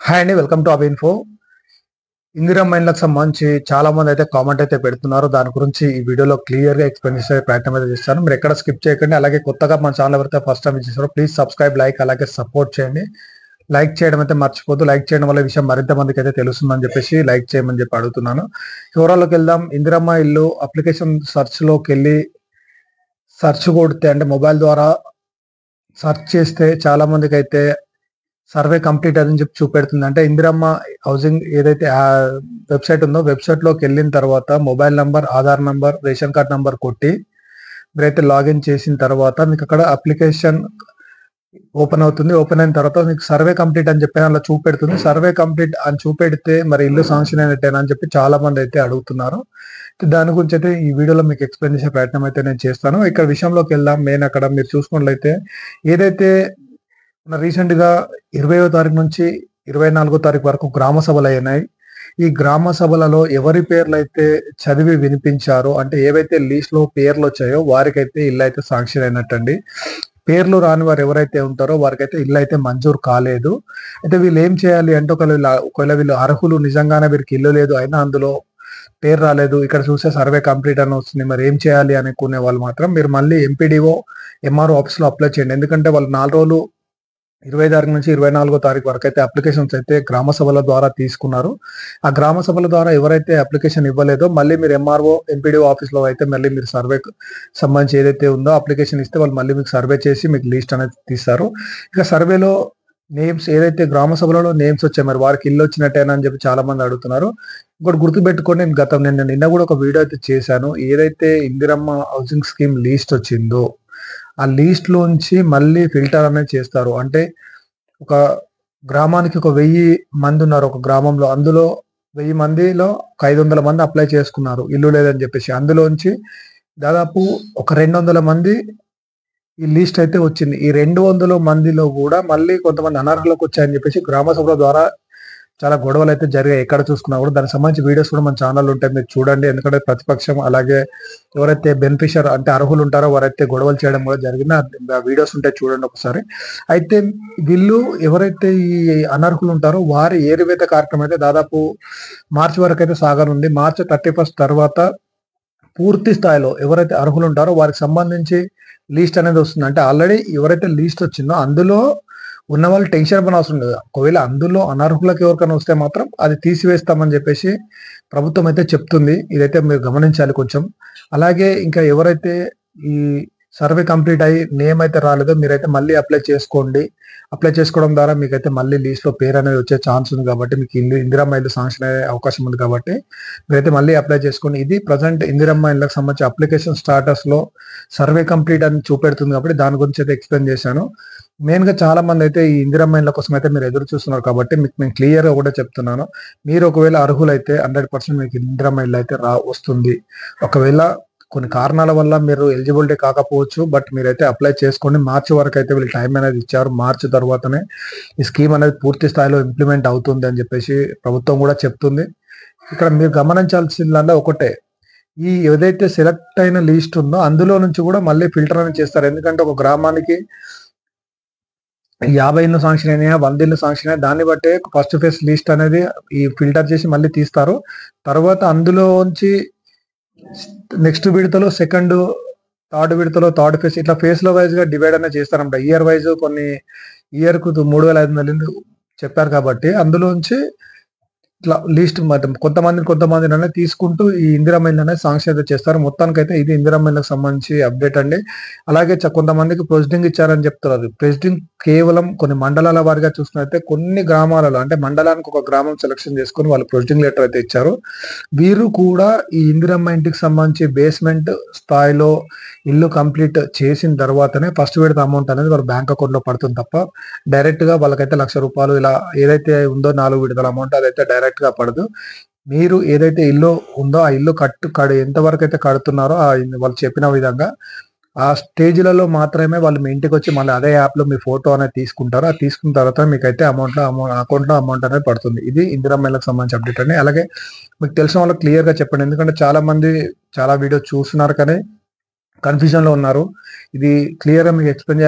Hi అండి, welcome to అబ్ info. Indira మైన్లకు సంబంధించి చాలా మంది అయితే కామెంట్ అయితే పెడుతున్నారు. దాని గురించి ఈ వీడియోలో క్లియర్ గా ఎక్స్ప్లెయిన్ చేసే ప్రయత్నం అయితే చేస్తాను. మీరు ఎక్కడ స్కిప్ చేయకండి. అలాగే కొత్తగా మన ఛానల్ ఎవరైతే ఫస్ట్ టైం చేస్తారో ప్లీజ్ సబ్స్క్రైబ్, లైక్, అలాగే సపోర్ట్ చేయండి. లైక్ చేయడం అయితే మర్చిపోద్దు. లైక్ చేయడం వల్ల ఈ విషయం మరింత మందికి అయితే తెలుస్తుందని చెప్పేసి లైక్ చేయమని చెప్పి అడుగుతున్నాను. వివరాల్లోకి వెళ్దాం. ఇందిరమ్మ ఇల్లు అప్లికేషన్ సెర్చ్ లోకి వెళ్ళి సెర్చ్ కొడితే అంటే మొబైల్ ద్వారా సెర్చ్ చేస్తే చాలా మందికి అయితే సర్వే కంప్లీట్ అని చెప్పి చూపెడుతుంది. అంటే ఇందిరమ్మ హౌసింగ్ ఏదైతే వెబ్సైట్ ఉందో వెబ్సైట్ లోకి వెళ్ళిన తర్వాత mobile number, Aadhaar number, ration card number కొట్టి మీరైతే లాగిన్ చేసిన తర్వాత మీకు అక్కడ అప్లికేషన్ ఓపెన్ అవుతుంది. ఓపెన్ అయిన తర్వాత మీకు సర్వే కంప్లీట్ అని చెప్పి అలా చూపెడుతుంది. సర్వే కంప్లీట్ అని చూపెడితే మరి ఇల్లు శాంక్షన్ అయినట్టేనా అని చెప్పి చాలా మంది అయితే అడుగుతున్నారు. దాని గురించి అయితే ఈ వీడియోలో మీకు ఎక్స్ప్లెయిన్ చేసే ప్రయత్నం అయితే నేను చేస్తాను. ఇక్కడ విషయంలోకి వెళ్దాం. మెయిన్ అక్కడ మీరు చూసుకున్నట్లయితే ఏదైతే రీసెంట్ గా 20వ తారీఖు నుంచి 24వ తారీఖు వరకు గ్రామ సభలు అయినాయి. ఈ గ్రామ సభలలో ఎవరి పేర్లు అయితే చదివి వినిపించారో అంటే ఏవైతే లీస్ట్ లో పేర్లు వచ్చాయో వారికైతే ఇల్లు అయితే శాంక్షన్ అయినట్టండి. పేర్లు రాని వారు ఎవరైతే ఉంటారో వారికైతే ఇల్లు అయితే మంజూరు కాలేదు. అయితే వీళ్ళు ఏం చేయాలి అంటే ఒకవేళ వీళ్ళు అర్హులు, నిజంగానే వీరికి ఇల్లు లేదు అయినా అందులో పేరు రాలేదు, ఇక్కడ చూస్తే సర్వే కంప్లీట్ అని వస్తుంది, మరి ఏం చేయాలి అనుకునే వాళ్ళు మాత్రం మీరు మళ్ళీ ఎంపీడీఓ, ఎంఆర్ఓ ఆఫీస్ లో అప్లై చేయండి. ఎందుకంటే వాళ్ళు 4 రోజులు 20 తారీఖు నుంచి 24వ తారీఖు వరకు అయితే అప్లికేషన్స్ అయితే గ్రామ సభల ద్వారా తీసుకున్నారు. ఆ గ్రామ సభల ద్వారా ఎవరైతే అప్లికేషన్ ఇవ్వలేదో మళ్ళీ మీరు ఎంఆర్ఓ, ఎంపీడీఓ ఆఫీస్ లో అయితే మళ్ళీ మీరు సర్వే సంబంధించి ఏదైతే ఉందో అప్లికేషన్ ఇస్తే వాళ్ళు మళ్ళీ మీకు సర్వే చేసి మీకు లిస్ట్ అనేది తీస్తారు. ఇక సర్వేలో నేమ్స్ ఏదైతే గ్రామ సభలలో నేమ్స్ వచ్చాయి మరి వారికి ఇల్లు వచ్చినట్టేనా అని చెప్పి చాలా మంది అడుగుతున్నారు. ఇంకోటి గుర్తుపెట్టుకోండి, నేను నిన్న కూడా ఒక వీడియో అయితే చేశాను. ఏదైతే ఇందిరమ్మ హౌసింగ్ స్కీమ్ లీస్ట్ వచ్చిందో ఆ లీస్ట్ లోంచి మళ్ళీ ఫిల్టర్ అనేది చేస్తారు. అంటే ఒక గ్రామానికి ఒక 1000 మంది ఉన్నారు ఒక గ్రామంలో, అందులో 1000 మందిలో ఒక 500 మంది అప్లై చేసుకున్నారు ఇల్లు లేదని చెప్పేసి. అందులోంచి దాదాపు ఒక 200 మంది ఈ లీస్ట్ అయితే వచ్చింది. ఈ 200 మందిలో కూడా మళ్ళీ కొంతమంది అనర్హులకు వచ్చాయని చెప్పేసి గ్రామ సభల ద్వారా చాలా గొడవలు అయితే జరిగాయి. ఎక్కడ చూసుకున్నా కూడా దానికి సంబంధించి వీడియోస్ కూడా మన ఛానల్ ఉంటాయి, మీరు చూడండి. ఎందుకంటే ప్రతిపక్షం అలాగే ఎవరైతే బెనిఫిషియర్ అంటే అర్హులు ఉంటారో వారైతే గొడవలు చేయడం కూడా జరిగింది. ఆ వీడియోస్ ఉంటాయి, చూడండి ఒకసారి. అయితే వీళ్ళు ఎవరైతే ఈ అనర్హులు ఉంటారో వారి ఏరివేత కార్యక్రమం అయితే దాదాపు మార్చి వరకు అయితే సాగనుంది. మార్చి 31 తర్వాత పూర్తి స్థాయిలో ఎవరైతే అర్హులు ఉంటారో వారికి సంబంధించి లీస్ట్ అనేది వస్తుంది. అంటే ఆల్రెడీ ఎవరైతే లీస్ట్ వచ్చిందో అందులో ఉన్న వాళ్ళు టెన్షన్ పని అవసరం లేదు. ఒకవేళ అందులో అనర్హులకు ఎవరికైనా వస్తే మాత్రం అది తీసివేస్తామని చెప్పేసి ప్రభుత్వం అయితే చెప్తుంది. ఇదైతే మీరు గమనించాలి కొంచెం. అలాగే ఇంకా ఎవరైతే ఈ సర్వే కంప్లీట్ అయ్యి నేమ్ అయితే రాలేదో మీరైతే మళ్ళీ అప్లై చేసుకోండి. అప్లై చేసుకోవడం ద్వారా మీకైతే మళ్ళీ లీస్ట్ లో పేరు అనేది వచ్చే ఛాన్స్ ఉంది కాబట్టి మీకు ఇందిరమ్మ ఇల్లు శాంక్షన్ అయ్యే అవకాశం ఉంది కాబట్టి మీరైతే మళ్ళీ అప్లై చేసుకోండి. ఇది ప్రజెంట్ ఇందిరమ్మ ఇళ్ళకి సంబంధించి అప్లికేషన్ స్టాటస్ లో సర్వే కంప్లీట్ అని చూపెడుతుంది కాబట్టి దాని గురించి అయితే ఎక్స్ప్లెయిన్ చేశాను. మెయిన్ గా చాలా మంది అయితే ఈ ఇందిరమ్మ ఇళ్ళ కోసం అయితే మీరు ఎదురు చూస్తున్నారు కాబట్టి మీకు నేను క్లియర్ గా కూడా చెప్తున్నాను. మీరు ఒకవేళ అర్హులైతే 100% మీకు ఇందిరమ్మ ఇల్లు అయితే వస్తుంది. ఒకవేళ కొన్ని కారణాల వల్ల మీరు ఎలిజిబిలిటీ కాకపోవచ్చు, బట్ మీరైతే అప్లై చేసుకోండి. మార్చి వరకు అయితే వీళ్ళు టైం అనేది ఇచ్చారు. మార్చి తర్వాతనే ఈ స్కీమ్ అనేది పూర్తి స్థాయిలో ఇంప్లిమెంట్ అవుతుంది అని చెప్పేసి ప్రభుత్వం కూడా చెప్తుంది. ఇక్కడ మీరు గమనించాల్సిందంటే ఒకటే, ఈ ఏదైతే సెలెక్ట్ అయిన లిస్ట్ ఉందో అందులో నుంచి కూడా మళ్ళీ ఫిల్టర్ అనేది చేస్తారు. ఎందుకంటే ఒక గ్రామానికి 50 ఇళ్ళు శాంక్షన్ అయినాయా, 100 ఇళ్ళు శాంక్షన్ అయినా దాన్ని బట్టే ఫస్ట్ ఫేజ్ లిస్ట్ అనేది ఈ ఫిల్టర్ చేసి మళ్ళీ తీస్తారు. తర్వాత అందులోంచి నెక్స్ట్ విడతలో సెకండ్, థర్డ్ విడతలో థర్డ్ ఫేజ్, ఇట్లా ఫేజ్ లో వైజ్ గా డివైడ్ అనేది చేస్తారంట. ఇయర్ వైజ్ కొన్ని ఇయర్ కు 3500 చెప్పారు కాబట్టి అందులోంచి ఇట్లా లిస్ట్ కొంతమంది అనేది తీసుకుంటూ ఈ ఇందిరమ్మ ఇల్లు అనేది శాంక్షన్ అయితే చేస్తారు. మొత్తానికైతే ఇది ఇందిరమ్మ ఇళ్ళకి సంబంధించి అప్డేట్ అండి. అలాగే కొంతమందికి ప్రొసీడింగ్ ఇచ్చారని చెప్తున్నారు. ప్రొసీడింగ్ కేవలం కొన్ని మండలాల వారిగా చూసుకున్నైతే కొన్ని గ్రామాలలో అంటే మండలానికి ఒక గ్రామం సెలెక్షన్ చేసుకుని వాళ్ళు ప్రొసీడింగ్ లెటర్ అయితే ఇచ్చారు. వీరు కూడా ఈ ఇందిరమ్మ ఇంటికి సంబంధించి బేస్మెంట్ స్థాయిలో ఇల్లు కంప్లీట్ చేసిన తర్వాతనే ఫస్ట్ విడత అమౌంట్ అనేది వాళ్ళ బ్యాంక్ అకౌంట్ లో పడుతుంది తప్ప డైరెక్ట్ గా వాళ్ళకైతే ₹1,00,000 ఇలా ఏదైతే ఉందో 4 విడతల అమౌంట్ అదైతే డైరెక్ట్ గా పడదు. మీరు ఏదైతే ఇల్లు ఉందో ఆ ఇల్లు ఎంత వరకు అయితే కడుతున్నారో వాళ్ళు చెప్పిన విధంగా ఆ స్టేజ్లలో మాత్రమే వాళ్ళు మీ ఇంటికి వచ్చి మళ్ళీ అదే యాప్ లో మీ ఫోటో అనేది తీసుకుంటారు. ఆ తీసుకున్న తర్వాత మీకైతే అకౌంట్ లో అమౌంట్ అనేది పడుతుంది. ఇది ఇందిరమ్మ ఇళ్ళకి సంబంధించి అప్డేట్ అండి. అలాగే మీకు తెలిసిన వాళ్ళకి క్లియర్ గా చెప్పండి, ఎందుకంటే చాలా మంది చాలా వీడియో చూస్తున్నారు కానీ కన్ఫ్యూజన్ లో ఉన్నారు. ఇది క్లియర్ గా మీకు ఎక్స్ప్లెయిన్